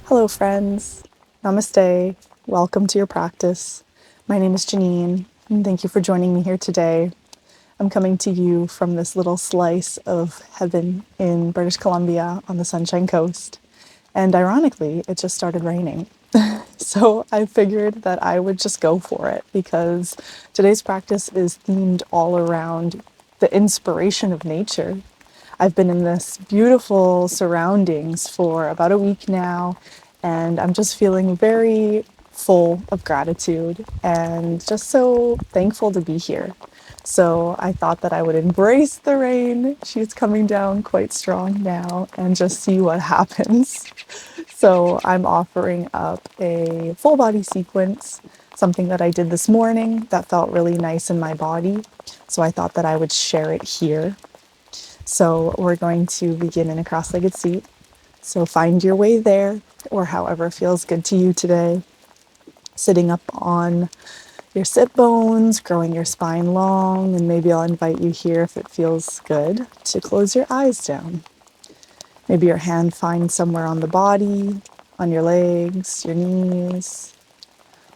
Hello, friends. Namaste. Welcome to your practice. My name is Janine, and thank you for joining me here today. I'm coming to you from this little slice of heaven in British Columbia on the Sunshine Coast. And ironically, it just started raining. So I figured that I would just go for it because today's practice is themed all around the inspiration of nature. I've been in this beautiful surroundings for about a week now, and I'm just feeling very full of gratitude and just so thankful to be here. So I thought that I would embrace the rain. She's coming down quite strong now and just see what happens. So I'm offering up a full body sequence, something that I did this morning that felt really nice in my body. So I thought that I would share it here. So we're going to begin in a cross-legged seat. So find your way there, or however feels good to you today. Sitting up on your sit bones, growing your spine long, and maybe I'll invite you here if it feels good to close your eyes down. Maybe your hand finds somewhere on the body, on your legs, your knees,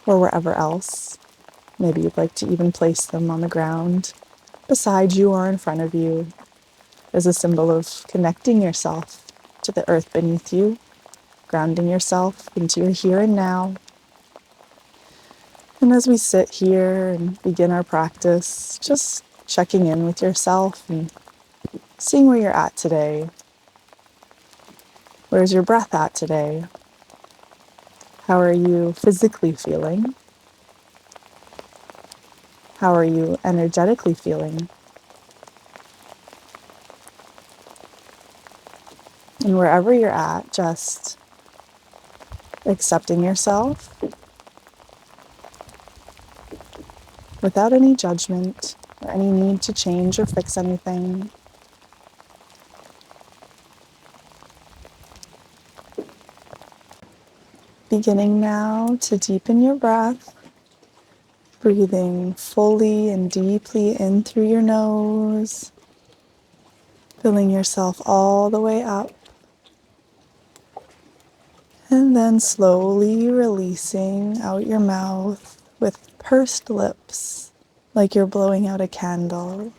or wherever else. Maybe you'd like to even place them on the ground beside you or in front of you as a symbol of connecting yourself to the earth beneath you, grounding yourself into your here and now. And as we sit here and begin our practice, just checking in with yourself and seeing where you're at today. Where's your breath at today? How are you physically feeling? How are you energetically feeling? And wherever you're at, just accepting yourself without any judgment or any need to change or fix anything. Beginning now to deepen your breath, breathing fully and deeply in through your nose, filling yourself all the way up, and then slowly releasing out your mouth with pursed lips, like you're blowing out a candle.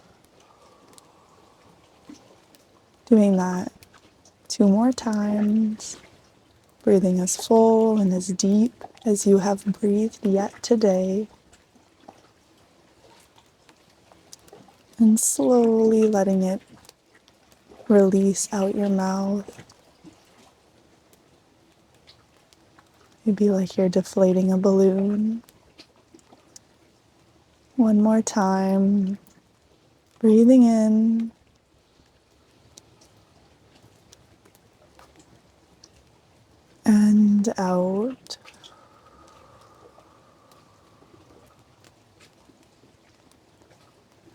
Doing that 2 more times, breathing as full and as deep as you have breathed yet today, and slowly letting it release out your mouth. Maybe like you're deflating a balloon. 1 more time, breathing in and out.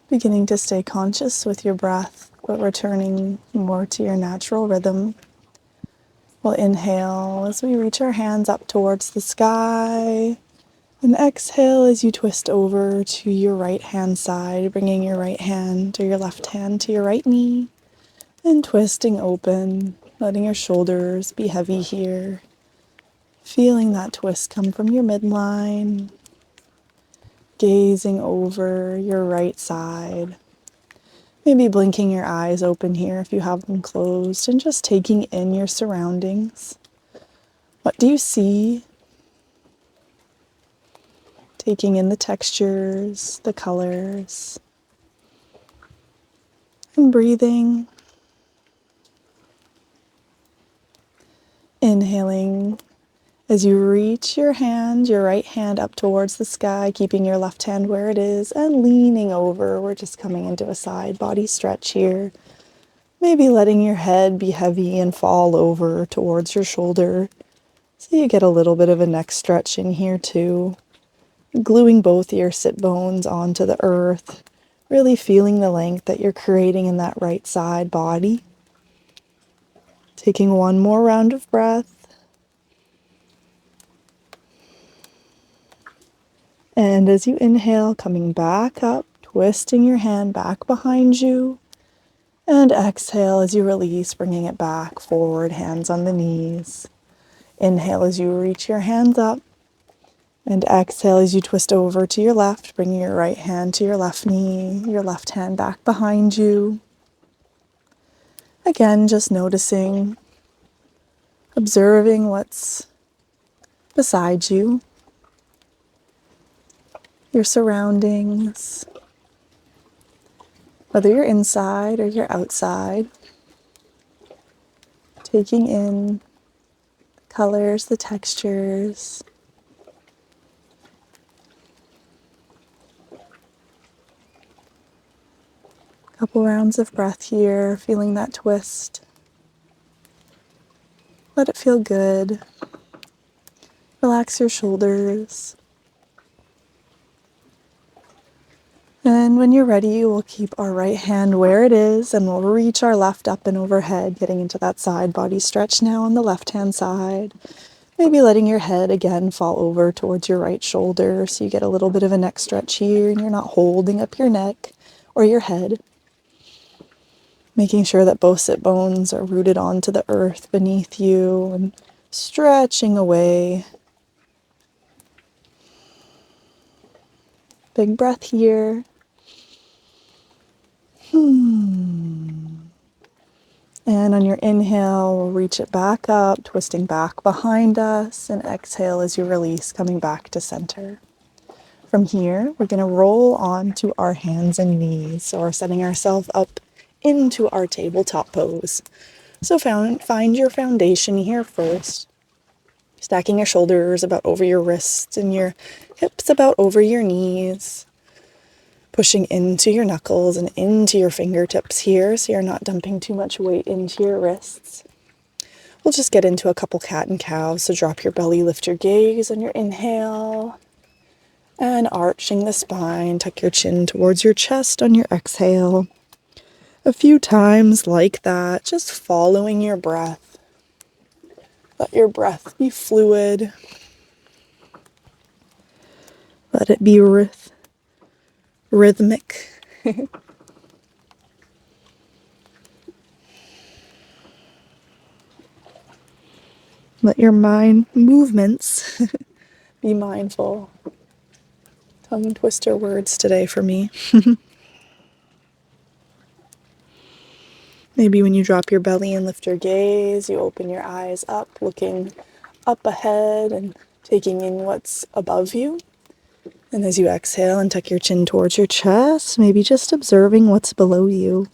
Beginning to stay conscious with your breath, but returning more to your natural rhythm. We'll inhale as we reach our hands up towards the sky, and exhale as you twist over to your right hand side, bringing your right hand or your left hand to your right knee, and twisting open, letting your shoulders be heavy here. Feeling that twist come from your midline, gazing over your right side. Maybe blinking your eyes open here if you have them closed, and just taking in your surroundings. What do you see? Taking in the textures, the colors, and breathing. Inhaling as you reach your hand, your right hand up towards the sky, keeping your left hand where it is, and leaning over. We're just coming into a side body stretch here. Maybe letting your head be heavy and fall over towards your shoulder. So you get a little bit of a neck stretch in here too. Gluing both your sit bones onto the earth. Really feeling the length that you're creating in that right side body. Taking 1 more round of breath. And as you inhale, coming back up, twisting your hand back behind you. And exhale as you release, bringing it back forward, hands on the knees. Inhale as you reach your hands up. And exhale as you twist over to your left, bringing your right hand to your left knee, your left hand back behind you. Again, just noticing, observing what's beside you, your surroundings, whether you're inside or you're outside, taking in the colors, the textures. Couple rounds of breath here, feeling that twist. Let it feel good. Relax your shoulders. And when you're ready, we'll keep our right hand where it is and we'll reach our left up and overhead, getting into that side body stretch now on the left-hand side. Maybe letting your head again fall over towards your right shoulder so you get a little bit of a neck stretch here and you're not holding up your neck or your head. Making sure that both sit bones are rooted onto the earth beneath you and stretching away. Big breath here. And on your inhale, we'll reach it back up, twisting back behind us, and exhale as you release, coming back to center. From here, we're going to roll onto our hands and knees, so we're setting ourselves up into our tabletop pose. So find your foundation here first, stacking your shoulders about over your wrists and your hips about over your knees. Pushing into your knuckles and into your fingertips here so you're not dumping too much weight into your wrists. We'll just get into a couple cat and cows, so drop your belly, lift your gaze on your inhale. And arching the spine, tuck your chin towards your chest on your exhale. A few times like that, just following your breath. Let your breath be fluid. Let it be rhythmic. Let your mind movements be mindful. Tongue twister words today for me. Maybe when you drop your belly and lift your gaze, you open your eyes up, looking up ahead and taking in what's above you. And as you exhale and tuck your chin towards your chest, maybe just observing what's below you.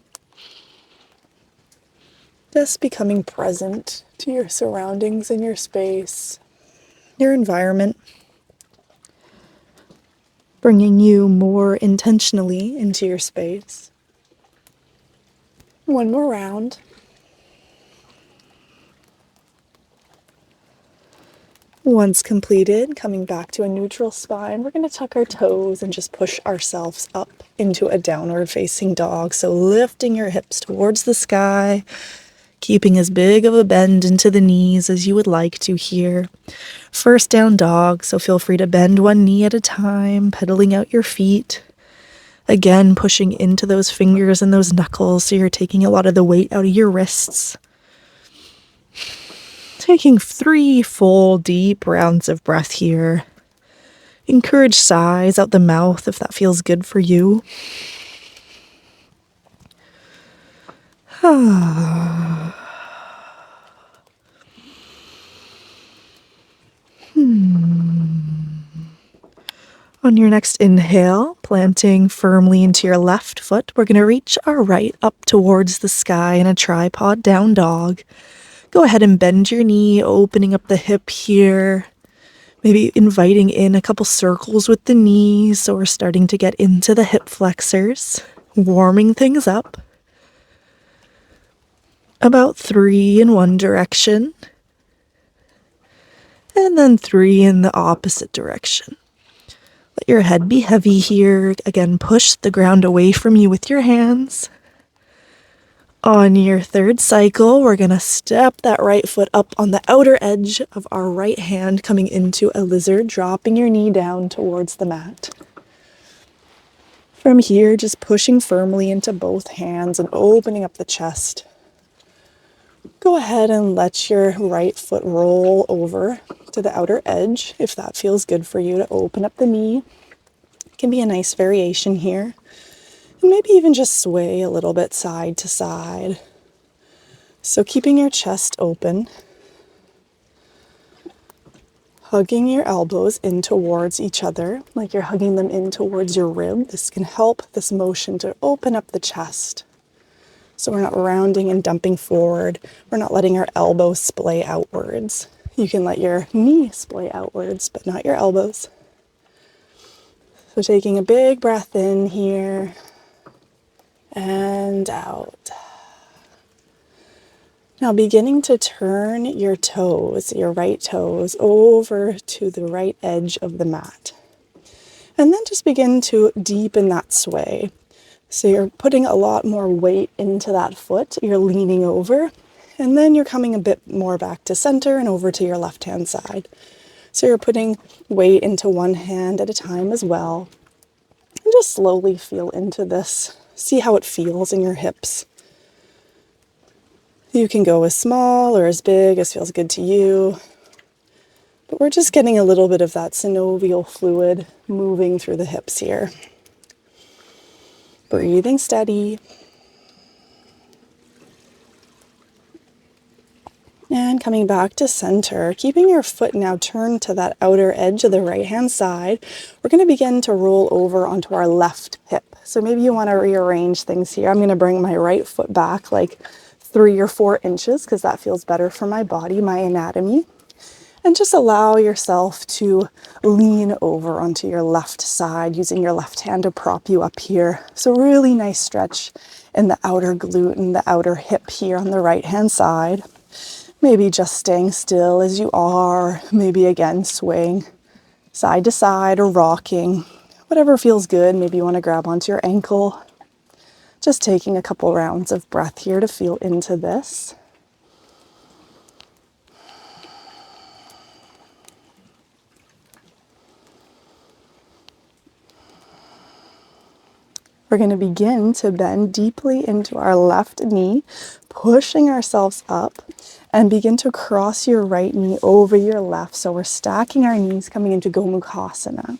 Just becoming present to your surroundings and your space, your environment. Bringing you more intentionally into your space. One more round. Once completed, coming back to a neutral spine, we're going to tuck our toes and just push ourselves up into a downward facing dog. So lifting your hips towards the sky, keeping as big of a bend into the knees as you would like to here. First down dog, so feel free to bend one knee at a time, pedaling out your feet. Again, pushing into those fingers and those knuckles so you're taking a lot of the weight out of your wrists. Taking 3 full deep rounds of breath here. Encourage sighs out the mouth if that feels good for you. On your next inhale, planting firmly into your left foot, we're going to reach our right up towards the sky in a tripod down dog. Go ahead and bend your knee, opening up the hip here. Maybe inviting in a couple circles with the knees, so we're starting to get into the hip flexors, warming things up. About 3 in one direction, and then 3 in the opposite direction. Let your head be heavy here. Again, push the ground away from you with your hands. On your third cycle, we're going to step that right foot up on the outer edge of our right hand, coming into a lizard, dropping your knee down towards the mat. From here, just pushing firmly into both hands and opening up the chest. Go ahead and let your right foot roll over to the outer edge if that feels good for you, to open up the knee. It can be a nice variation here. And maybe even just sway a little bit side to side. So keeping your chest open, hugging your elbows in towards each other, like you're hugging them in towards your rib. This can help this motion to open up the chest. So we're not rounding and dumping forward. We're not letting our elbows splay outwards. You can let your knee splay outwards, but not your elbows. So taking a big breath in here and out. Now beginning to turn your toes, your right toes, over to the right edge of the mat. And then just begin to deepen that sway. So you're putting a lot more weight into that foot. You're leaning over, and then you're coming a bit more back to center and over to your left-hand side. So you're putting weight into one hand at a time as well. And just slowly feel into this. See how it feels in your hips. You can go as small or as big as feels good to you. But we're just getting a little bit of that synovial fluid moving through the hips here. Breathing steady. And coming back to center, keeping your foot now turned to that outer edge of the right-hand side, we're going to begin to roll over onto our left hip. So maybe you want to rearrange things here. I'm going to bring my right foot back like 3 or 4 inches because that feels better for my body, my anatomy. And just allow yourself to lean over onto your left side using your left hand to prop you up here. So really nice stretch in the outer glute and the outer hip here on the right-hand side. Maybe just staying still as you are, maybe again swaying side to side or rocking, whatever feels good. Maybe you want to grab onto your ankle. Just taking a couple rounds of breath here to feel into this. We're going to begin to bend deeply into our left knee, pushing ourselves up, and begin to cross your right knee over your left. So we're stacking our knees coming into Gomukhasana.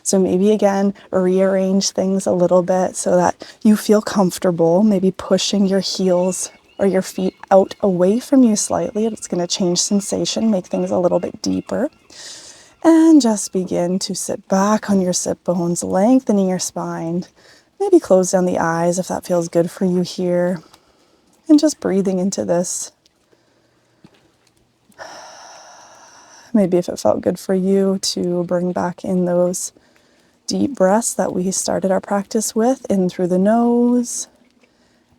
So maybe again, rearrange things a little bit so that you feel comfortable, maybe pushing your heels or your feet out away from you slightly. It's going to change sensation, make things a little bit deeper. And just begin to sit back on your sit bones, lengthening your spine. Maybe close down the eyes if that feels good for you here. And just breathing into this. Maybe if it felt good for you to bring back in those deep breaths that we started our practice with, in through the nose,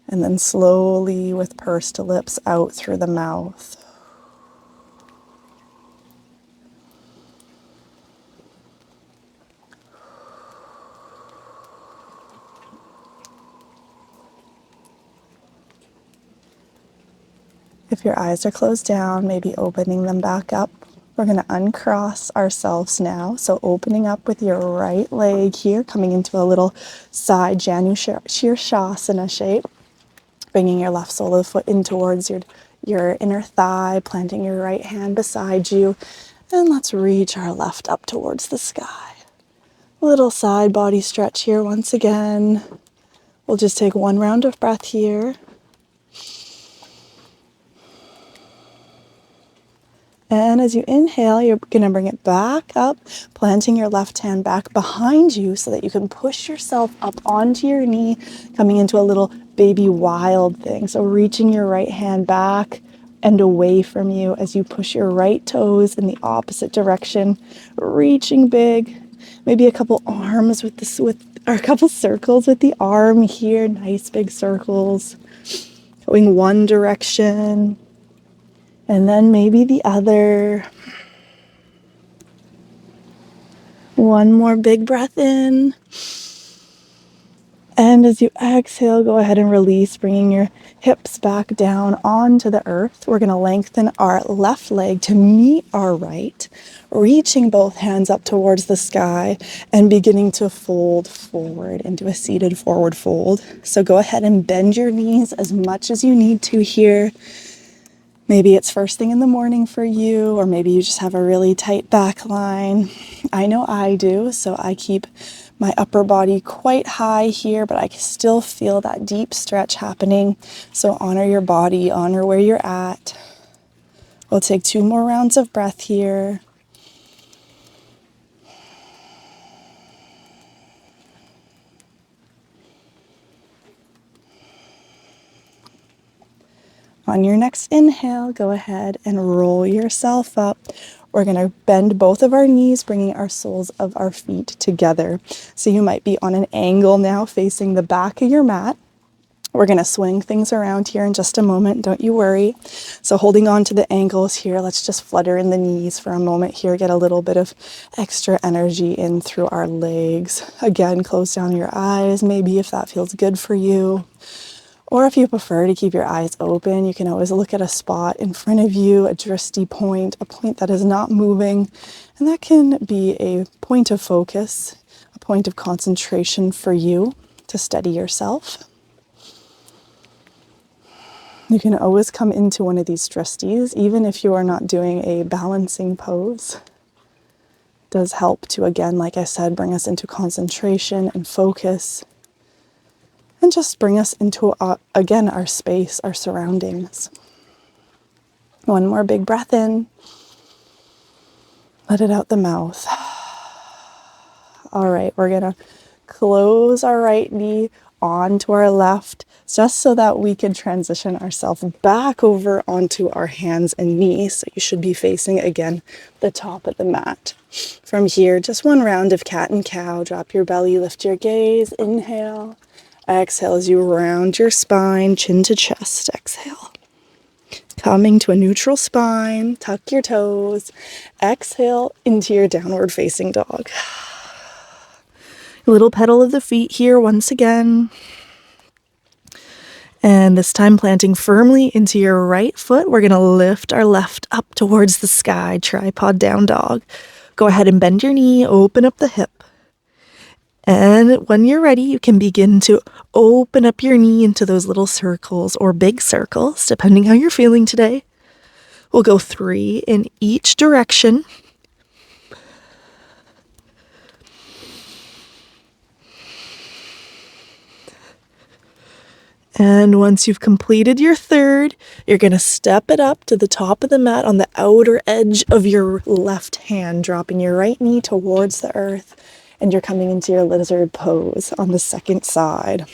and then slowly with pursed lips out through the mouth. If your eyes are closed down, maybe opening them back up. We're going to uncross ourselves now. So opening up with your right leg here, coming into a little side Janu Shirshasana shape. Bringing your left sole of the foot in towards your inner thigh, planting your right hand beside you. And let's reach our left up towards the sky. A little side body stretch here once again. We'll just take one round of breath here. And as you inhale, you're going to bring it back up, planting your left hand back behind you so that you can push yourself up onto your knee, coming into a little baby wild thing. So reaching your right hand back and away from you as you push your right toes in the opposite direction, reaching big. Maybe a couple arms or a couple circles with the arm here, nice big circles, going one direction. And then maybe the other. One more big breath in. And as you exhale, go ahead and release, bringing your hips back down onto the earth. We're going to lengthen our left leg to meet our right, reaching both hands up towards the sky and beginning to fold forward into a seated forward fold. So go ahead and bend your knees as much as you need to here. Maybe it's first thing in the morning for you, or maybe you just have a really tight back line. I know I do, so I keep my upper body quite high here, but I can still feel that deep stretch happening. So honor your body, honor where you're at. We'll take 2 more rounds of breath here. On your next inhale, go ahead and roll yourself up. We're going to bend both of our knees, bringing our soles of our feet together. So you might be on an angle now facing the back of your mat. We're going to swing things around here in just a moment. Don't you worry. So holding on to the ankles here, let's just flutter in the knees for a moment here. Get a little bit of extra energy in through our legs. Again, close down your eyes, maybe if that feels good for you. Or if you prefer to keep your eyes open, you can always look at a spot in front of you, a drishti point, a point that is not moving. And that can be a point of focus, a point of concentration for you to steady yourself. You can always come into one of these drishtis, even if you are not doing a balancing pose. It does help to, again, like I said, bring us into concentration and focus. And just bring us into, again, our space, our surroundings. One more big breath in. Let it out the mouth. All right, we're going to close our right knee onto our left, just so that we can transition ourselves back over onto our hands and knees. So you should be facing, again, the top of the mat. From here, just 1 round of cat and cow. Drop your belly, lift your gaze. Inhale. Exhale as you round your spine, chin to chest. Exhale. Coming to a neutral spine, tuck your toes. Exhale into your downward facing dog. Little pedal of the feet here once again. And this time planting firmly into your right foot. We're going to lift our left up towards the sky, tripod down dog. Go ahead and bend your knee, open up the hip. And when you're ready, you can begin to open up your knee into those little circles or big circles, depending how you're feeling today. We'll go 3 in each direction. And once you've completed your 3rd, you're going to step it up to the top of the mat on the outer edge of your left hand, dropping your right knee towards the earth. And you're coming into your lizard pose on the 2nd side.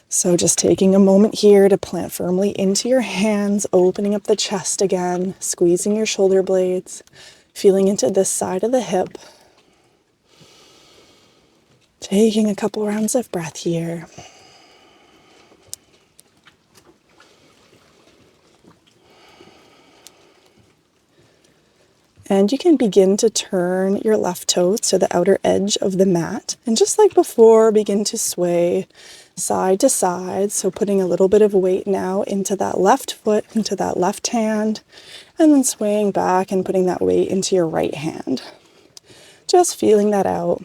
So just taking a moment here to plant firmly into your hands, opening up the chest again, squeezing your shoulder blades, feeling into this side of the hip. Taking a couple rounds of breath here. And you can begin to turn your left toe to the outer edge of the mat. And just like before, begin to sway side to side. So putting a little bit of weight now into that left foot, into that left hand, and then swaying back and putting that weight into your right hand. Just feeling that out.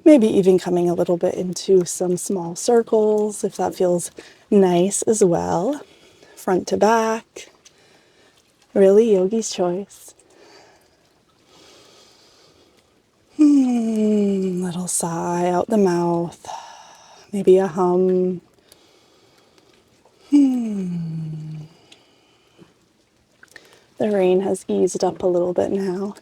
Maybe even coming a little bit into some small circles if that feels nice as well. Front to back. Really yogi's choice. Little sigh out the mouth. Maybe a hum. The rain has eased up a little bit now.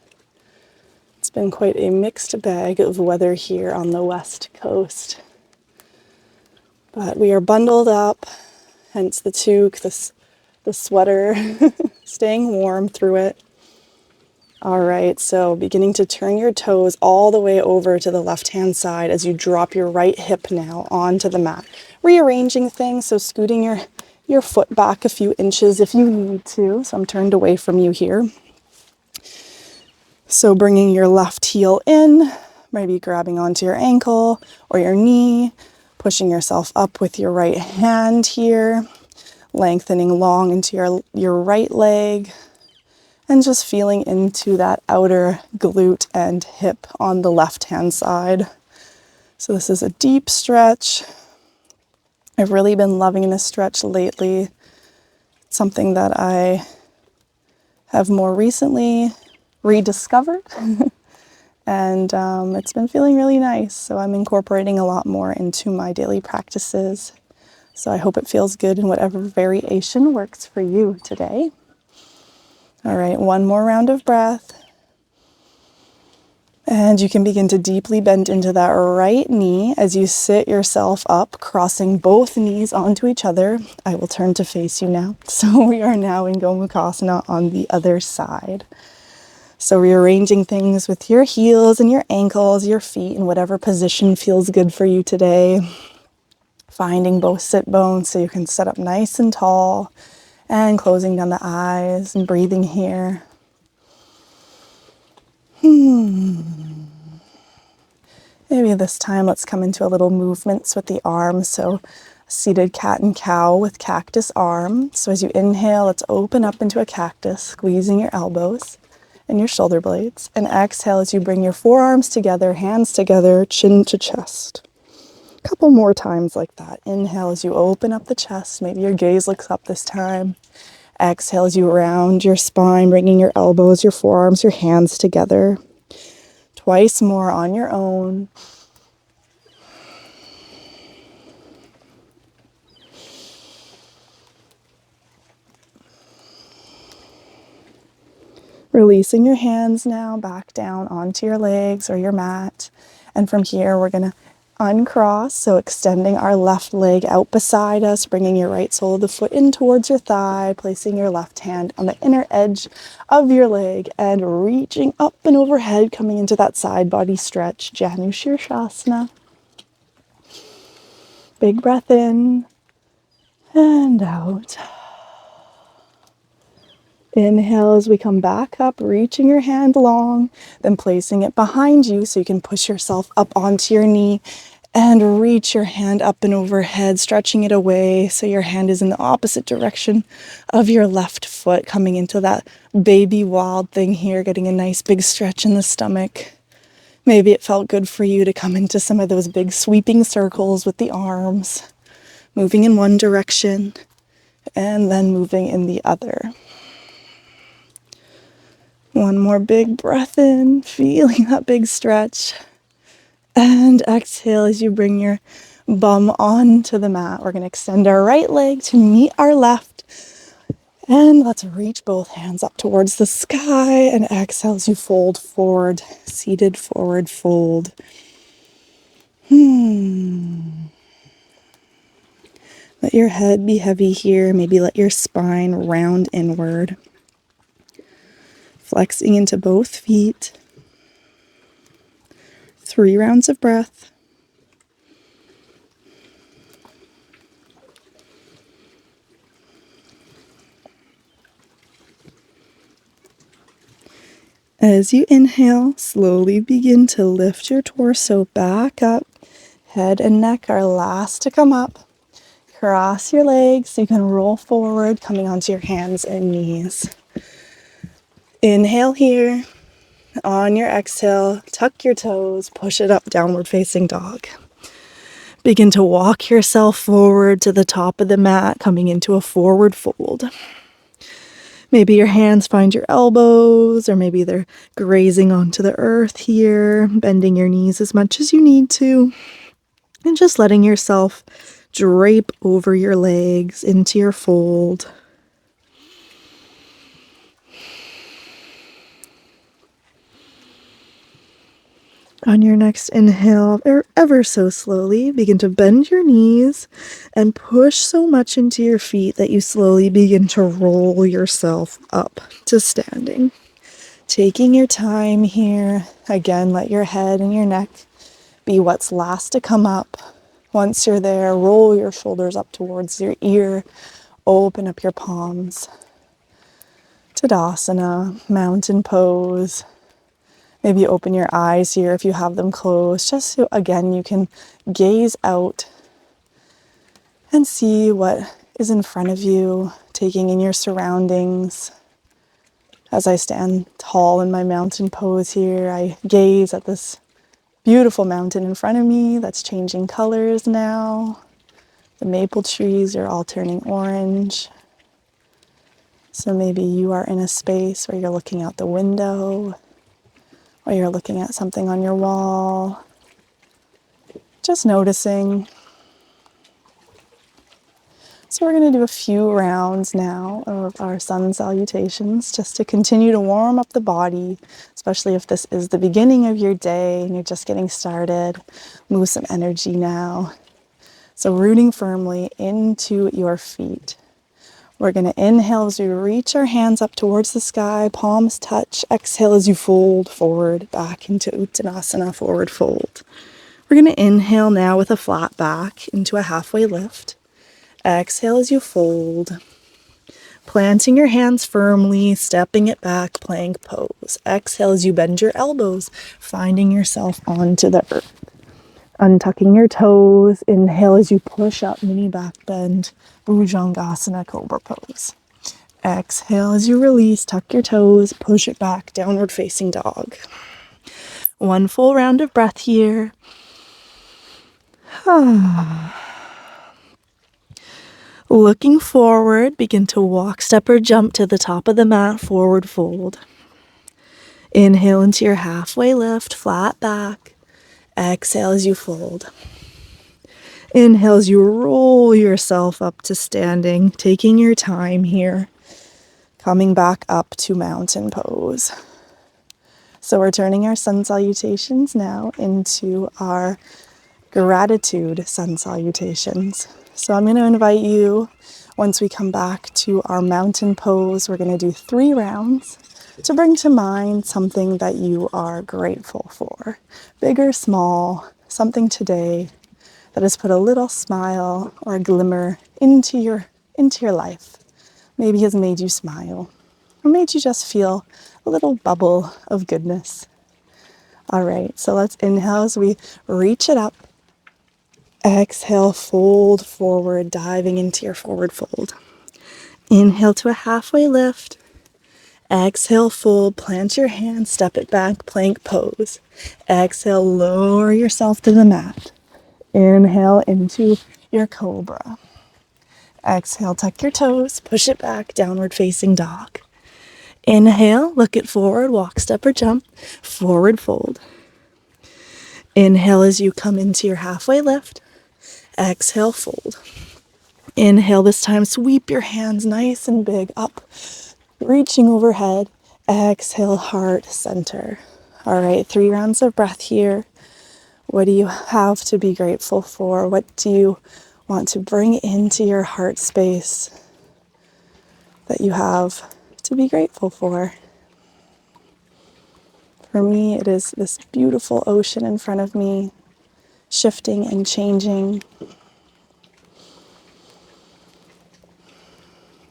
It's been quite a mixed bag of weather here on the West Coast. But we are bundled up, hence the toque, the sweater, staying warm through it. All right, so beginning to turn your toes all the way over to the left-hand side as you drop your right hip now onto the mat. Rearranging things, so scooting your foot back a few inches if you need to. So I'm turned away from you here. So bringing your left heel in, maybe grabbing onto your ankle or your knee, pushing yourself up with your right hand here, lengthening long into your right leg. And just feeling into that outer glute and hip on the left-hand side. So this is a deep stretch. I've really been loving this stretch lately. It's something that I have more recently rediscovered. And it's been feeling really nice. So I'm incorporating a lot more into my daily practices. So I hope it feels good in whatever variation works for you today. All right, one more round of breath. And you can begin to deeply bend into that right knee as you sit yourself up, crossing both knees onto each other. I will turn to face you now. So we are now in Gomukhasana on the other side. So rearranging things with your heels and your ankles, your feet, in whatever position feels good for you today. Finding both sit bones so you can sit up nice and tall, and closing down the eyes and breathing here. Maybe this time let's come into a little movements with the arms. So seated cat and cow with cactus arm. So as you inhale, let's open up into a cactus, squeezing your elbows and your shoulder blades. And exhale as you bring your forearms together, hands together, chin to chest. A couple more times like that. Inhale as you open up the chest. Maybe your gaze looks up this time. Exhale as you round your spine, bringing your elbows, your forearms, your hands together. Twice more on your own. Releasing your hands now back down onto your legs or your mat. And from here, we're going to uncross. So extending our left leg out beside us, bringing your right sole of the foot in towards your thigh, placing your left hand on the inner edge of your leg and reaching up and overhead, coming into that side body stretch, Janu Shirshasana. Big breath in and out. Inhale as we come back up, reaching your hand long, then placing it behind you so you can push yourself up onto your knee and reach your hand up and overhead, stretching it away so your hand is in the opposite direction of your left foot, coming into that baby wild thing here, getting a nice big stretch in the stomach. Maybe it felt good for you to come into some of those big sweeping circles with the arms, moving in one direction and then moving in the other. One more big breath in, feeling that big stretch. And exhale as you bring your bum onto the mat. We're going to extend our right leg to meet our left. And let's reach both hands up towards the sky. And exhale as you fold forward, seated forward fold. Let your head be heavy here. Maybe let your spine round inward. Flexing into both feet. 3 rounds of breath. As you inhale, slowly begin to lift your torso back up. Head and neck are last to come up. Cross your legs so you can roll forward, coming onto your hands and knees. Inhale here. On your exhale, tuck your toes, push it up, downward facing dog. Begin to walk yourself forward to the top of the mat, coming into a forward fold. Maybe your hands find your elbows, or maybe they're grazing onto the earth here, bending your knees as much as you need to, and just letting yourself drape over your legs into your fold. On your next inhale, ever so slowly, begin to bend your knees and push so much into your feet that you slowly begin to roll yourself up to standing. Taking your time here. Again, let your head and your neck be what's last to come up. Once you're there, roll your shoulders up towards your ear. Open up your palms. Tadasana, mountain pose. Maybe open your eyes here if you have them closed, just so, again, you can gaze out and see what is in front of you, taking in your surroundings. As I stand tall in my mountain pose here, I gaze at this beautiful mountain in front of me that's changing colors now. The maple trees are all turning orange. So maybe you are in a space where you're looking out the window, or you're looking at something on your wall, just noticing. So we're going to do a few rounds now of our sun salutations just to continue to warm up the body, especially if this is the beginning of your day and you're just getting started. Move some energy now. So rooting firmly into your feet. We're going to inhale as we reach our hands up towards the sky, palms touch. Exhale as you fold forward back into Uttanasana, forward fold. We're going to inhale now with a flat back into a halfway lift. Exhale as you fold, planting your hands firmly, stepping it back, plank pose. Exhale as you bend your elbows, finding yourself onto the earth. Untucking your toes, inhale as you push up, mini back bend, Bhujangasana, cobra pose. Exhale as you release, tuck your toes, push it back, downward facing dog. One full round of breath here. Looking forward, begin to walk, step, or jump to the top of the mat, forward fold. Inhale into your halfway lift, flat back. Exhale as you fold. Inhale as you roll yourself up to standing, taking your time here, coming back up to mountain pose. So we're turning our sun salutations now into our Gratitude Sun Salutations. So I'm going to invite you, once we come back to our mountain pose, we're going to do 3 rounds to bring to mind something that you are grateful for. Big or small, something today that has put a little smile or a glimmer into your life. Maybe has made you smile or made you just feel a little bubble of goodness. All right, so let's inhale as we reach it up. Exhale, fold forward, diving into your forward fold. Inhale to a halfway lift. Exhale, fold, plant your hands, step it back, plank pose. Exhale, lower yourself to the mat. Inhale into your cobra. Exhale, tuck your toes, push it back, downward facing dog. Inhale, look it forward, walk, step, or jump, forward fold. Inhale as you come into your halfway lift. Exhale, fold. Inhale, this time sweep your hands nice and big up, reaching overhead. Exhale, heart center. All right, 3 rounds of breath here. What do you have to be grateful for? What do you want to bring into your heart space that you have to be grateful for? For me, it is this beautiful ocean in front of me, shifting and changing.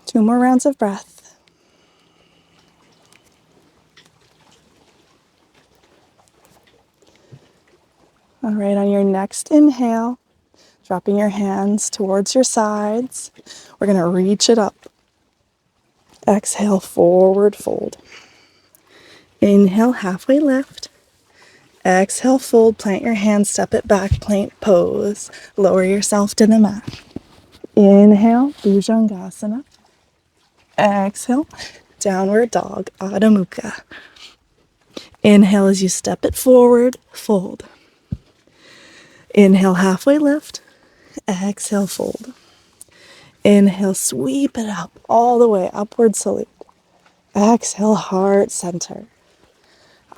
2 more rounds of breath. All right, on your next inhale, dropping your hands towards your sides, we're going to reach it up. Exhale, forward fold. Inhale, halfway lift. Exhale, fold, plant your hands, step it back, plank pose. Lower yourself to the mat. Inhale, Bhujangasana. Exhale, downward dog, Adho Mukha. Inhale as you step it forward, fold. Inhale, halfway lift. Exhale, fold. Inhale, sweep it up all the way, upward salute. Exhale, heart center.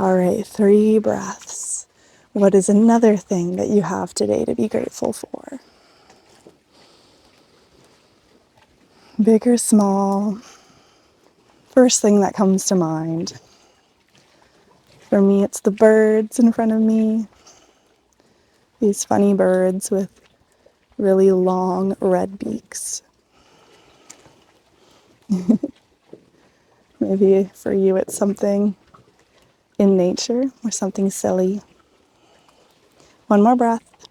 All right, 3 breaths. What is another thing that you have today to be grateful for? Big or small? First thing that comes to mind. For me, it's the birds in front of me. These funny birds with really long red beaks. Maybe for you it's something in nature or something silly. 1 more breath.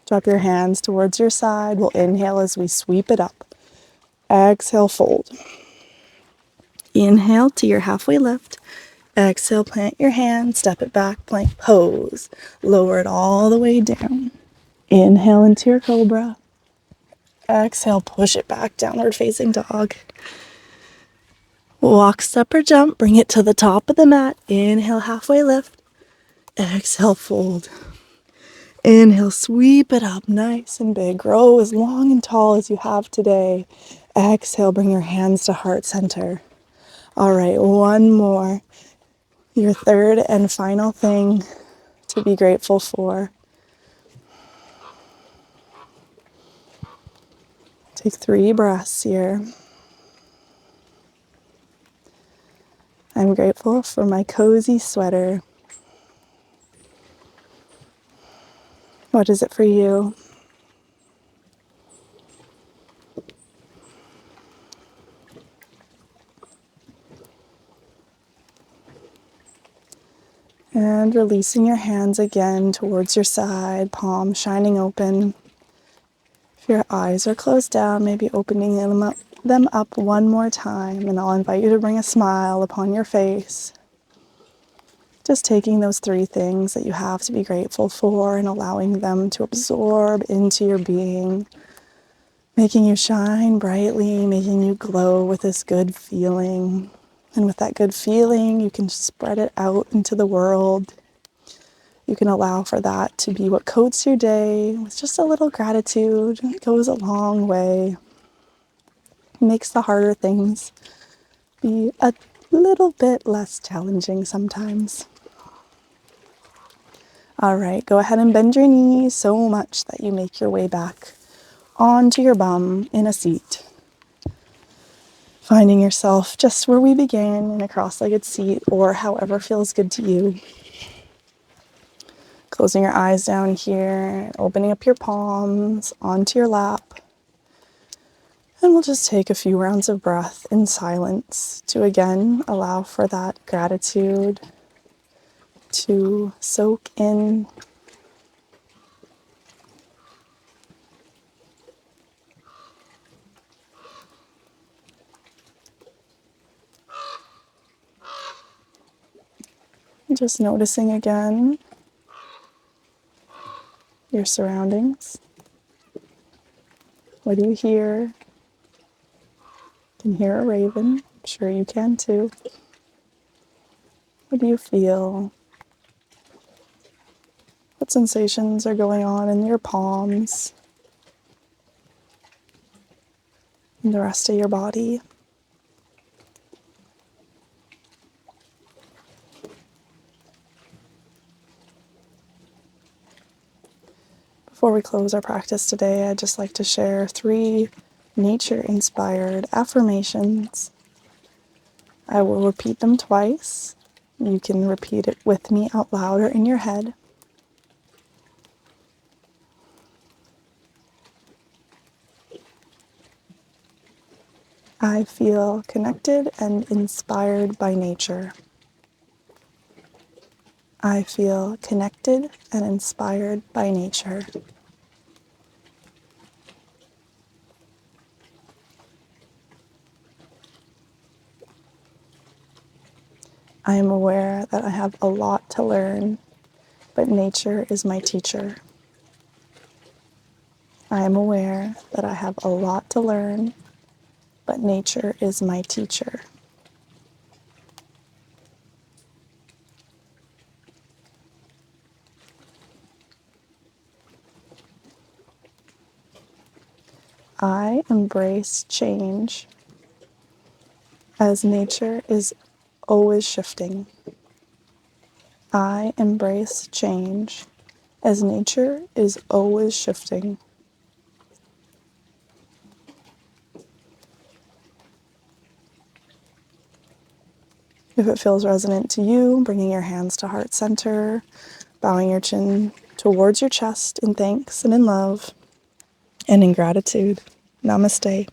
Drop your hands towards your side. We'll inhale as we sweep it up. Exhale, fold. Inhale to your halfway lift. Exhale, plant your hands, step it back, plank pose. Lower it all the way down. Inhale into your cobra. Exhale, push it back, downward facing dog. Walk, step, or jump. Bring it to the top of the mat. Inhale, halfway lift. Exhale, fold. Inhale, sweep it up nice and big. Grow as long and tall as you have today. Exhale, bring your hands to heart center. All right, one more. Your third and final thing to be grateful for. Take 3 breaths here. I'm grateful for my cozy sweater. What is it for you? And releasing your hands again towards your side, palm shining open. If your eyes are closed down, maybe opening them up one more time, and I'll invite you to bring a smile upon your face. Just taking those 3 things that you have to be grateful for and allowing them to absorb into your being, making you shine brightly, making you glow with this good feeling. And with that good feeling, you can spread it out into the world. You can allow for that to be what coats your day with just a little gratitude. It goes a long way. It makes the harder things be a little bit less challenging sometimes. All right, go ahead and bend your knees so much that you make your way back onto your bum in a seat. Finding yourself just where we began in a cross-legged seat or however feels good to you. Closing your eyes down here, opening up your palms onto your lap. And we'll just take a few rounds of breath in silence to again allow for that gratitude to soak in. Just noticing again your surroundings. What do you hear? You can hear a raven. I'm sure you can too. What do you feel? What sensations are going on in your palms and the rest of your body? Before we close our practice today, I'd just like to share 3 nature-inspired affirmations. I will repeat them twice. You can repeat it with me out loud or in your head. I feel connected and inspired by nature. I feel connected and inspired by nature. I am aware that I have a lot to learn, but nature is my teacher. I am aware that I have a lot to learn, but nature is my teacher. I embrace change as nature is always shifting. I embrace change as nature is always shifting. If it feels resonant to you, bringing your hands to heart center, bowing your chin towards your chest in thanks and in love and in gratitude. Namaste.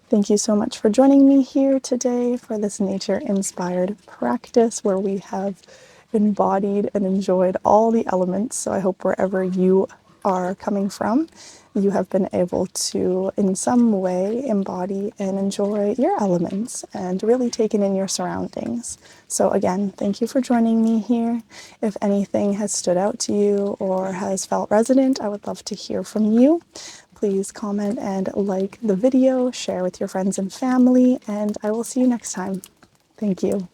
Thank you so much for joining me here today for this nature-inspired practice where we have embodied and enjoyed all the elements. So I hope wherever you are coming from, you have been able to, in some way, embody and enjoy your elements and really take it in your surroundings. So again, thank you for joining me here. If anything has stood out to you or has felt resonant, I would love to hear from you. Please comment and like the video, share with your friends and family, and I will see you next time. Thank you.